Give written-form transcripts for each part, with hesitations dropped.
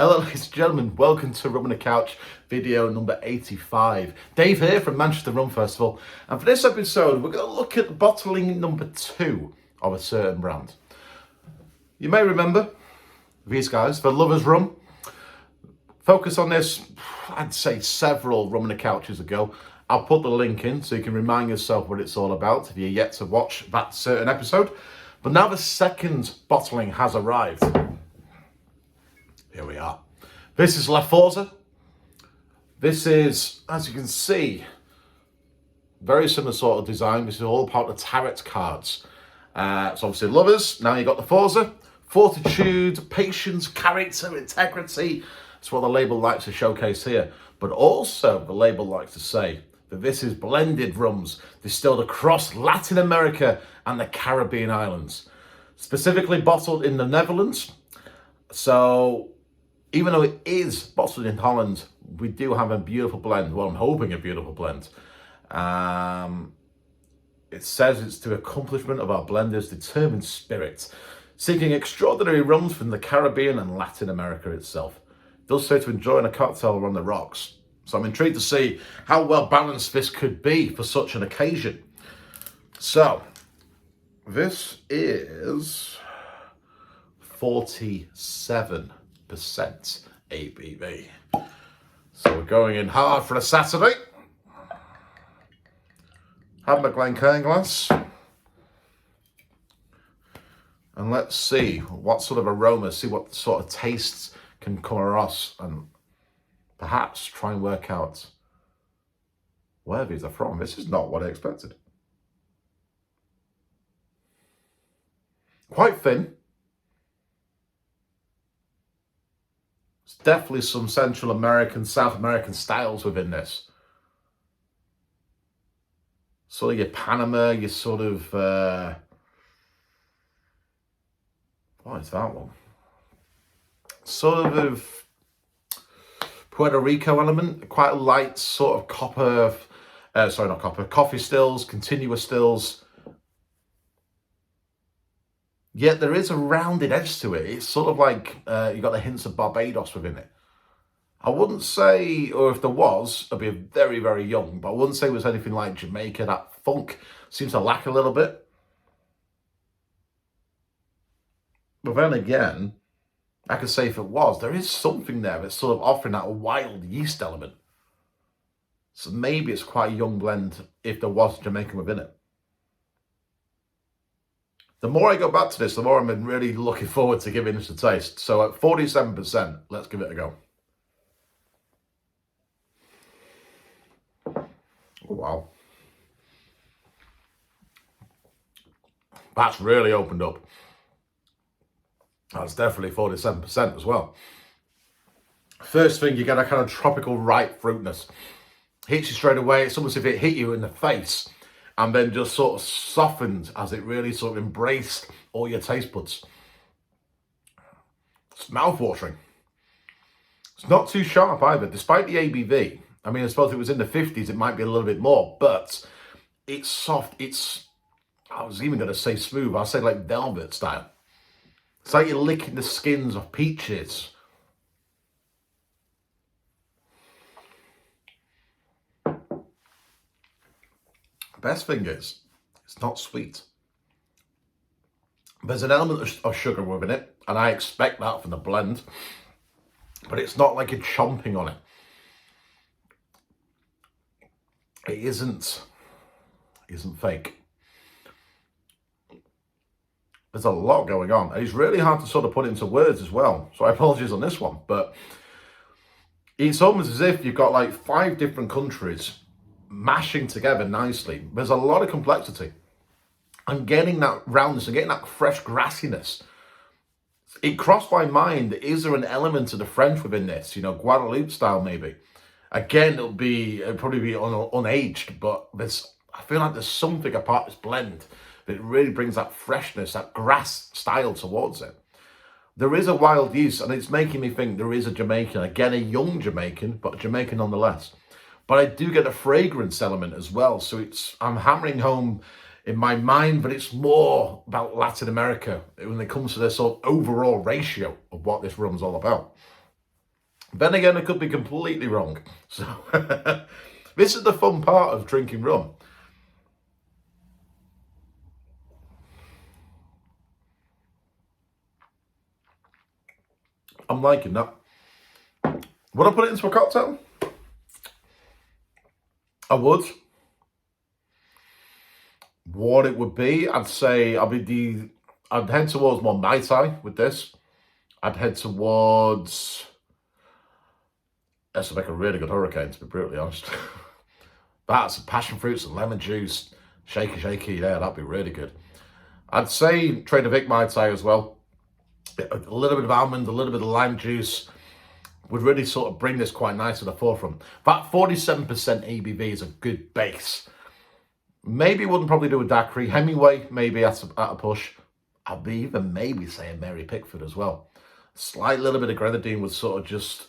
Hello ladies and gentlemen, welcome to Rum on the Couch video number 85. Dave here from Manchester Rum Festival, and for this episode we're going to look at bottling number 2 of a certain brand. You may remember these guys, the Lovers Rum. Focus on this, I'd say several Rum on the Couches ago. I'll put the link in so you can remind yourself what it's all about if you're yet to watch that certain episode. But now the second bottling has arrived. Here we are. This is Forza. This is, as you can see, very similar sort of design. This is all part of the tarot cards. So obviously Lovers, now you've got the Forza. Fortitude, patience, character, integrity. That's what the label likes to showcase here. But also the label likes to say that this is blended rums distilled across Latin America and the Caribbean islands. Specifically bottled in the Netherlands. So even though it is bottled in Holland, we do have a beautiful blend. Well, I'm hoping a beautiful blend. It says it's to accomplishment of our blender's determined spirit, seeking extraordinary rums from the Caribbean and Latin America itself. It does say to enjoy in a cocktail on the rocks. So I'm intrigued to see how well balanced this could be for such an occasion. So, this is 47% ABV. So we're going in hard for a Saturday. Have my Glencairn glass. And let's see what sort of aroma, see what sort of tastes can come across, and perhaps try and work out where these are from. This is not what I expected. Quite thin. There's definitely some Central American, South American styles within this. Sort of your Panama, your sort of, what is that one? Sort of Puerto Rico element, quite a light sort of copper, coffee stills, continuous stills. Yet there is a rounded edge to it. It's sort of like you got the hints of Barbados within it. I wouldn't say, or if there was, I'd be very, very young, but I wouldn't say it was anything like Jamaica. That funk seems to lack a little bit. But then again, I could say if it was, there is something there that's sort of offering that wild yeast element. So maybe it's quite a young blend if there was Jamaican within it. The more I go back to this, the more I'm really looking forward to giving this a taste. So at 47%, let's give it a go. Oh, wow. That's really opened up. That's definitely 47% as well. First thing, you get a kind of tropical ripe fruitness. Hits you straight away. It's almost as if it hit you in the face and then just sort of softened as it really sort of embraced all your taste buds. It's mouthwatering. It's not too sharp either, despite the ABV. I mean, I suppose if it was in the 50s, it might be a little bit more, but it's soft. It's, I was even going to say smooth. I'll say like velvet style. It's like you're licking the skins of peaches. Best thing is, it's not sweet. There's an element of sugar within it, and I expect that from the blend, but it's not like you're chomping on it. It isn't fake. There's a lot going on. And it's really hard to sort of put into words as well. So I apologize on this one, but it's almost as if you've got like 5 different countries mashing together nicely. There's a lot of complexity. And getting that roundness and getting that fresh grassiness. It crossed my mind, is there an element of the French within this? You know, Guadeloupe style maybe. Again, it'll probably be unaged, but I feel like there's something about this blend that really brings that freshness, that grass style towards it. There is a wild yeast, and it's making me think there is a Jamaican. Again, a young Jamaican, but a Jamaican nonetheless. But I do get a fragrance element as well. So I'm hammering home in my mind, but it's more about Latin America when it comes to this sort of overall ratio of what this rum's all about. Then again, I could be completely wrong. So this is the fun part of drinking rum. I'm liking that. Would I put it into a cocktail? I would. What it would be, I'd say I'd head towards more Mai Tai with this. I'd head towards, this would make a really good hurricane, to be brutally honest. That's passion fruits and lemon juice, shaky, yeah, that'd be really good. I'd say Trader Vic Mai Tai as well. A little bit of almond, a little bit of lime juice would really sort of bring this quite nice to the forefront. That 47% ABV is a good base. Maybe wouldn't probably do a daiquiri. Hemingway, maybe at a push. I'd be even maybe saying Mary Pickford as well. Slight little bit of grenadine would sort of just...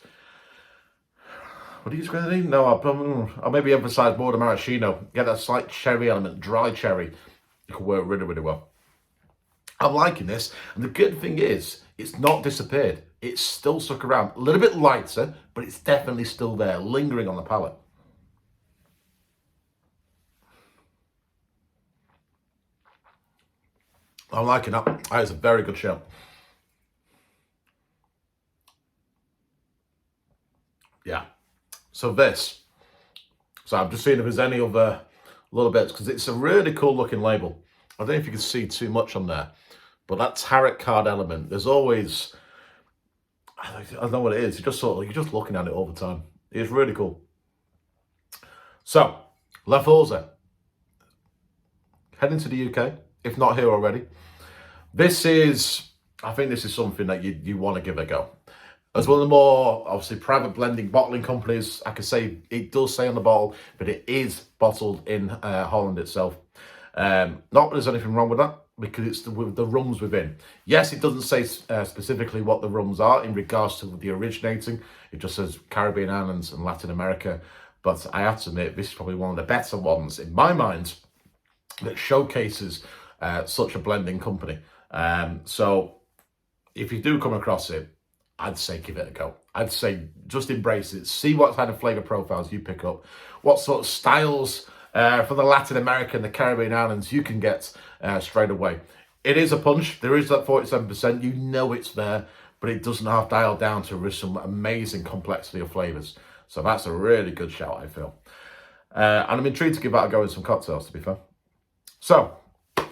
What do you use grenadine? No, I'll maybe emphasise more the maraschino. Get that slight cherry element, dry cherry. It could work really, really well. I'm liking this. And the good thing is, it's not disappeared. It's still stuck around. A little bit lighter, but it's definitely still there, lingering on the palate. I'm liking that. That is a very good show. Yeah. So this. So I'm just seeing if there's any other little bits, because it's a really cool looking label. I don't know if you can see too much on there, but that tarot card element, there's always, I don't know what it is. You're just looking at it all the time. It's really cool. So, La Forza. Heading to the UK, if not here already. I think this is something that you want to give a go. As one of the more, obviously, private blending bottling companies, I could say, it does say on the bottle, but it is bottled in Holland itself. Not that there's anything wrong with that, because it's the rums within. Yes, it doesn't say specifically what the rums are in regards to the originating. It just says Caribbean islands and Latin America. But I have to admit, this is probably one of the better ones, in my mind, that showcases such a blending company. So if you do come across it, I'd say give it a go. I'd say just embrace it. See what kind of flavour profiles you pick up. What sort of styles from the Latin America and the Caribbean islands you can get straight away. It is a punch. There is that 47%. You know it's there, but it doesn't have dialed down to some amazing complexity of flavours. So that's a really good shout, I feel. And I'm intrigued to give that a go in some cocktails, to be fair. So,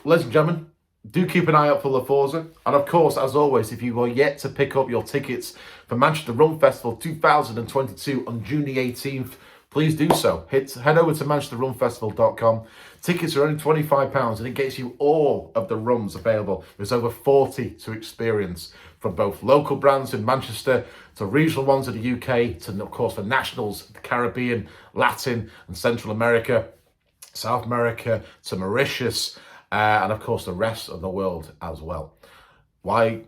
ladies and gentlemen, do keep an eye out for La Forza. And of course, as always, if you are yet to pick up your tickets for Manchester Rum Festival 2022 on June the 18th, please do so. Head over to manchesterrumfestival.com. Tickets are only £25 and it gets you all of the rums available. There's over 40 to experience, from both local brands in Manchester to regional ones in the UK to, of course, the nationals, the Caribbean, Latin and Central America, South America to Mauritius, and of course the rest of the world as well. Why,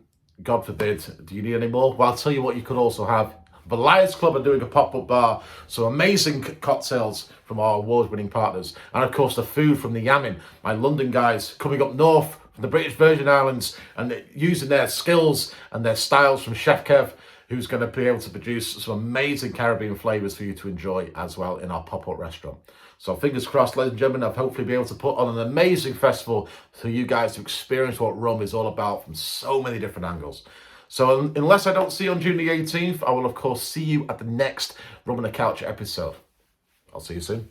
God forbid, do you need any more? Well, I'll tell you what you could also have. The Lions Club are doing a pop-up bar, some amazing cocktails from our award-winning partners, and of course the food from the Yamin, my London guys coming up north from the British Virgin Islands and using their skills and their styles from Chef Kev, who's going to be able to produce some amazing Caribbean flavours for you to enjoy as well in our pop-up restaurant. So fingers crossed, ladies and gentlemen, I've hopefully be able to put on an amazing festival for you guys to experience what rum is all about from so many different angles. So unless I don't see you on June the 18th, I will of course see you at the next Rum on the Couch episode. I'll see you soon.